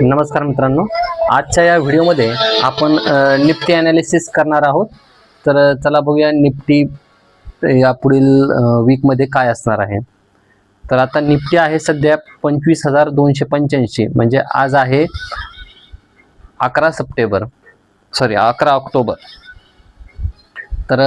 नमस्कार मित्रांनो, आजच्या या व्हिडिओमध्ये आपण निफ्टी ॲनालिसिस करणार आहोत. तर चला बघूया निफ्टी या पुढील वीकमध्ये काय असणार आहे. तर आता निफ्टी आहे सध्या 25,285, म्हणजे आज आहे 11 ऑक्टोबर. तर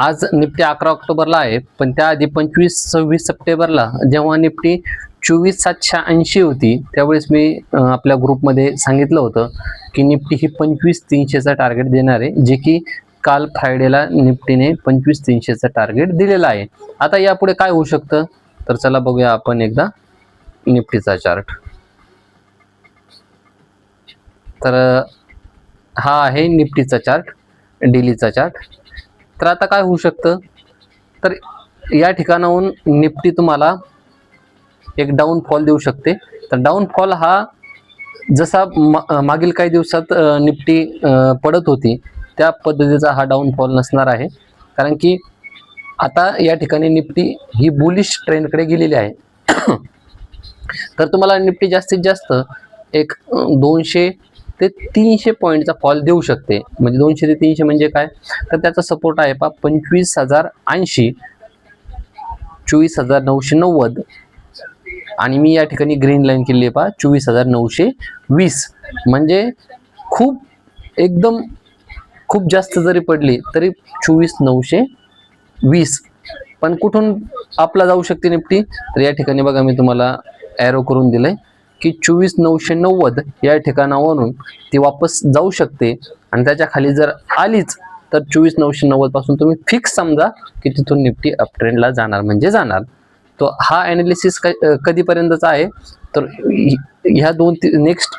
आज निफ्टी 11 ऑक्टोबरला आहे, पण त्याआधी 25-26 सप्टेंबरला जेव्हा निफ्टी 24,780 होती, त्यावेळेस मी आपल्या ग्रुपमध्ये सांगितलं होतं की निफ्टी ही 25,300चा टार्गेट देणार आहे, जे की काल फ्रायडेला निफ्टीने 25,300चा टार्गेट दिलेला आहे. आता यापुढे काय होऊ शकतं, तर चला बघूया आपण एकदा निफ्टीचा चार्ट. तर हा आहे निफ्टीचा चार्ट, डेलीचा चार्ट. तर आता काय होऊ शकतं, तर या ठिकाणाहून निफ्टी तुम्हाला एक डाऊनफॉल देऊ शकते. तर डाऊनफॉल हा जसा मागील काही दिवसात निफ्टी पडत होती त्या पद्धतीचा हा डाऊनफॉल नसणार आहे, कारण की आता या ठिकाणी निफ्टी ही बुलिश ट्रेंडकडे गेलेली आहे. तर तुम्हाला निफ्टी जास्तीत जास्त एक 200 ते 300 पॉईंटचा फॉल देऊ शकते. म्हणजे 200 ते 300 म्हणजे काय, तर त्याचा सपोर्ट आहे 25,080, 24,990 आणि मी या ठिकाणी ग्रीन लाईन केली आहे 24,920. म्हणजे खूप जास्त जरी पडली तरी 24,920. पण कुठून आपला जाऊ शकते निफ्टी, तर या ठिकाणी बघा मी तुम्हाला ॲरो करून दिलंय की 24,990 या ठिकाणावरून ती वापस जाऊ शकते. आणि त्याच्या खाली जर आलीच तर 24,990 पासून तुम्ही फिक्स समजा की तिथून निफ्टी अपट्रेंडला जाणार म्हणजे जाणार. तो हा ॲनालिसिस कधीपर्यंतचा आहे, तर ह्या नेक्स्ट